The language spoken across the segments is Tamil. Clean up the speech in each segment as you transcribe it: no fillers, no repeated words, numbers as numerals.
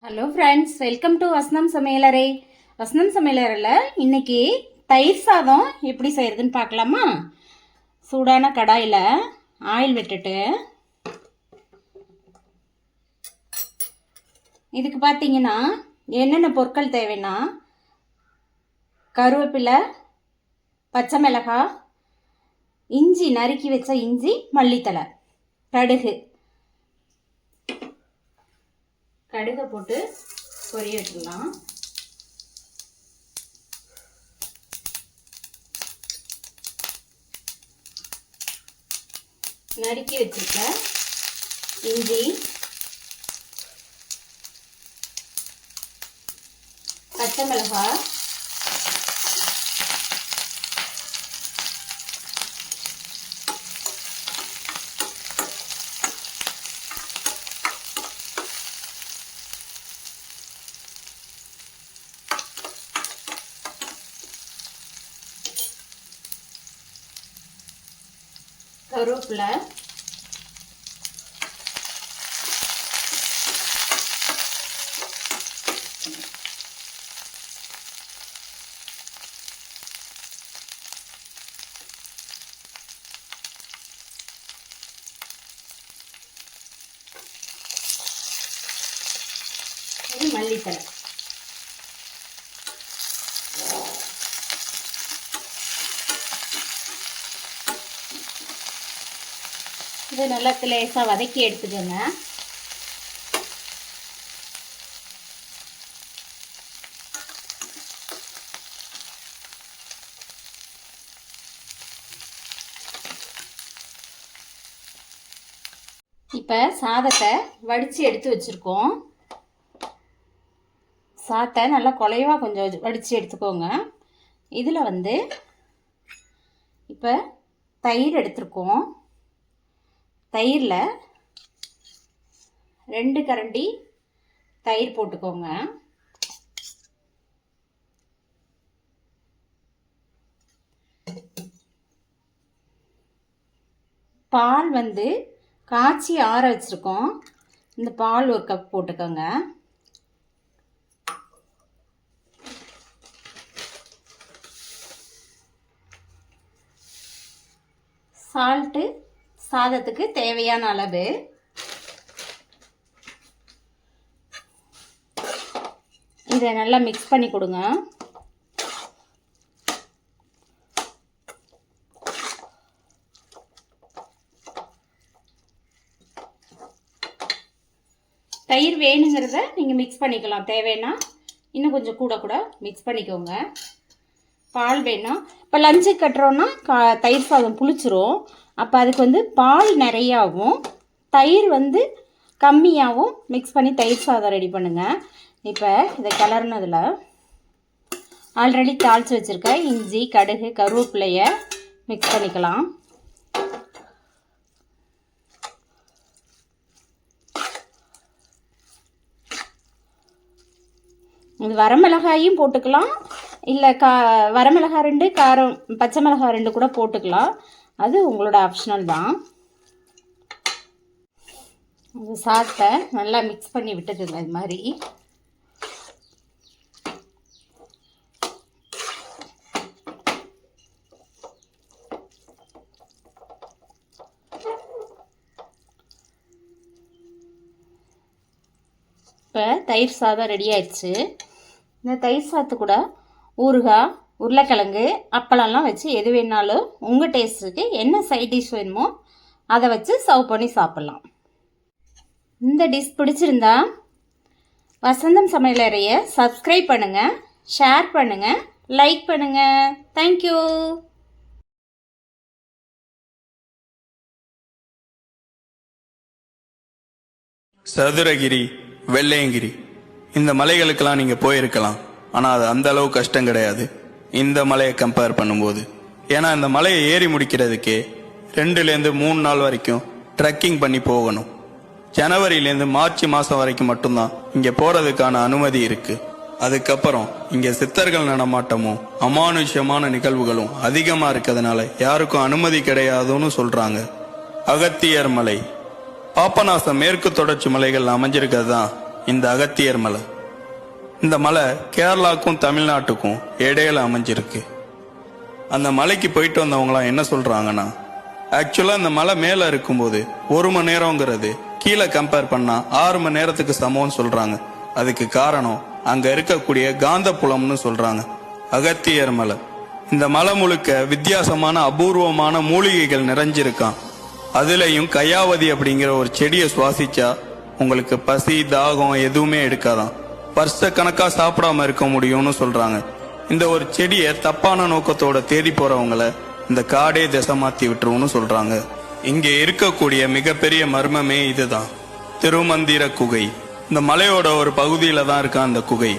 ஹலோ ஃப்ரெண்ட்ஸ், வெல்கம் டு வசனம் சமையலறை. வசனம் சமையலறையில் இன்னைக்கு தயிர் சாதம் எப்படி செய்யறதுன்னு பார்க்கலாமா? சூடான கடாயில் ஆயில் விட்டுட்டு இதுக்கு பார்த்தீங்கன்னா என்னென்ன பொருட்கள் தேவைன்னா கருவேப்பிலை, பச்சை மிளகாய், இஞ்சி நறுக்கி வச்ச இஞ்சி, மல்லித்தலை, கடுகை போட்டு பொரிய வச்சிடலாம். நறுக்கி வச்சிருக்க இஞ்சி, பச்சை மிளகாய், கருவேப்பிலை, மல்லித்தலை. இது நல்லா லேசாக வதக்கி எடுத்துக்கோங்க. இப்போ சாதத்தை வடித்து எடுத்து வச்சுருக்கோம். சாதத்தை நல்லா குலைவாக கொஞ்சம் வடித்து எடுத்துக்கோங்க. இதில் இப்போ தயிர் எடுத்துருக்கோம். தயிரில் 2 கரண்டி தயிர் போட்டுக்கோங்க. பால் காய்ச்சி ஆற வச்சுருக்கோம். இந்த பால் 1 கப் போட்டுக்கோங்க. சால்ட்டு சாதத்துக்கு தேவையான அளவு. இதை நல்லா மிக்ஸ் பண்ணி கொடுங்க. தயிர் வேணுங்கிறத நீங்கள் மிக்ஸ் பண்ணிக்கலாம். தேவைன்னா இன்னும் கொஞ்சம் கூட மிக்ஸ் பண்ணிக்கோங்க. பால் வேணும். இப்போ லஞ்சு கட்டுறோன்னா தயிர் சாதம் புளிச்சிரும். அப்போ அதுக்கு பால் நிறையாவும் தயிர் கம்மியாகவும் மிக்ஸ் பண்ணி தயிர் சாதம் ரெடி பண்ணுங்கள். இப்போ இதை கிளறினதில் ஆல்ரெடி தாளித்து வச்சுருக்க இஞ்சி, கடுகு, கருவேப்பிலையை மிக்ஸ் பண்ணிக்கலாம். இது வரமிளகாயும் போட்டுக்கலாம், இல்லை வரமிளகாய் 2, காரம் பச்சை மிளகாய் 2 கூட போட்டுக்கலாம். அது உங்களோட ஆப்ஷனல் தான். அது சாதத்தை நல்லா மிக்ஸ் பண்ணி விட்டுடுங்க. இது மாதிரி இப்போ தயிர் சாதம் ரெடி ஆயிடுச்சு. இந்த தயிர் சாதத்து கூட ஊறுகாய், உருளைக்கிழங்கு, அப்பளம்லாம் வச்சு எது வேணாலும் உங்கள் டேஸ்ட்டுக்கு என்ன சைட் டிஷ் வேணுமோ அதை வச்சு சர்வ் பண்ணி சாப்பிட்லாம். இந்த டிஷ் பிடிச்சிருந்தா வசந்தம் சமையலறையை சப்ஸ்கிரைப் பண்ணுங்கள், ஷேர் பண்ணுங்கள், லைக் பண்ணுங்கள். தேங்க்யூ. சதுரகிரி, வெள்ளையங்கிரி இந்த மலைகளுக்கெல்லாம் நீங்க போயிருக்கலாம். ஆனா அது அந்த அளவு கஷ்டம் கிடையாது இந்த மலையை கம்பேர் பண்ணும்போது. ஏன்னா இந்த மலையை ஏறி முடிக்கிறதுக்கே 2லேருந்து 3 நாள் வரைக்கும் ட்ரெக்கிங் பண்ணி போகணும். ஜனவரியிலேருந்து மார்ச் மாதம் வரைக்கும் மட்டும்தான் இங்கே போகிறதுக்கான அனுமதி இருக்கு. அதுக்கப்புறம் இங்கே சித்தர்கள் நடமாட்டமும் அமானுஷ்யமான நிகழ்வுகளும் அதிகமாக இருக்கிறதுனால யாருக்கும் அனுமதி கிடையாதுன்னு சொல்றாங்க. அகத்தியர் மலை, பாபநாசம் மேற்கு தொடர்ச்சி மலைகள் அமைஞ்சிருக்கிறது தான் இந்த அகத்தியர் மலை. இந்த மலை கேரளாக்கும் தமிழ்நாட்டுக்கும் இடையில அமைஞ்சிருக்கு. அந்த மலைக்கு போயிட்டு வந்தவங்களாம் என்ன சொல்றாங்கன்னா, ஆக்சுவலா இந்த மலை மேல இருக்கும்போது 1 மணி நேரம்ங்கிறது கீழே கம்பேர் பண்ணா 6 மணி நேரத்துக்கு சமம்னு சொல்றாங்க. அதுக்கு காரணம் அங்க இருக்கக்கூடிய காந்த புலம்னு சொல்றாங்க. அகத்தியர் மலை. இந்த மலை முழுக்க வித்தியாசமான அபூர்வமான மூலிகைகள் நிறைஞ்சிருக்கான். அதுலயும் கையாவதி அப்படிங்கிற ஒரு செடியை சுவாசிச்சா உங்களுக்கு பசி தாகம் எதுவுமே எடுக்காதான். வருஷ கணக்கா சாப்பிடாம இருக்க முடியும்னு சொல்றாங்க. இந்த ஒரு செடியை தப்பான நோக்கத்தோட தேடி போறவங்கள இந்த காடே திசை மாத்தி விட்டுருவோம்னு சொல்றாங்க. இங்க இருக்கக்கூடிய மிகப்பெரிய மர்மமே இதுதான், திருமந்திர குகை. இந்த மலையோட ஒரு பகுதியில தான் இருக்கான் அந்த குகை.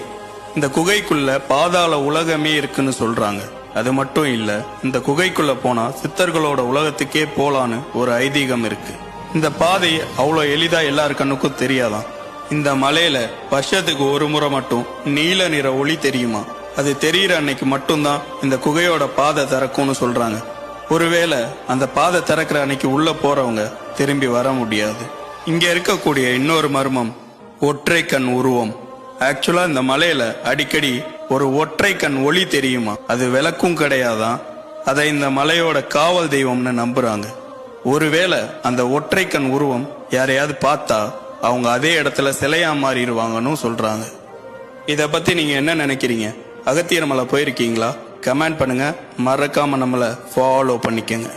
இந்த குகைக்குள்ள பாதாள உலகமே இருக்குன்னு சொல்றாங்க. அது மட்டும் இல்ல, இந்த குகைக்குள்ள போனா சித்தர்களோட உலகத்துக்கே போலான்னு ஒரு ஐதீகம் இருக்கு. இந்த பாதை அவ்வளோ எளிதா எல்லார் கண்ணுக்கும் தெரியாதான். இந்த மலையில வருஷத்துக்கு 1 முறை மட்டும் நீல நிற ஒளி தெரியுமா. அது தெரியிற அன்னைக்கு மட்டும்தான் இந்த குகையோட பாதை திறக்கும்னு சொல்றாங்க. ஒருவேளை அந்த பாதை திறக்கிற அன்னைக்கு உள்ள போறவங்க திரும்பி வர முடியாது. இங்க இருக்கக்கூடிய இன்னொரு மர்மம் ஒற்றை கண் உருவம். ஆக்சுவலா இந்த மலையில அடிக்கடி ஒரு ஒற்றை கண் ஒளி தெரியுமா. அது விளக்கும் கிடையாதான். அதை இந்த மலையோட காவல் தெய்வம்னு நம்புறாங்க. ஒருவேளை அந்த ஒற்றை கண் உருவம் யாரையாவது பார்த்தா அவங்க அதே இடத்துல சிலையா மாறிடுவாங்கன்னு சொல்றாங்க. இத பத்தி நீங்க என்ன நினைக்கிறீங்க? அகத்தியர் மலை போயிருக்கீங்களா? கமெண்ட் பண்ணுங்க. மறக்காம நம்மளை ஃபாலோ பண்ணிக்கங்க.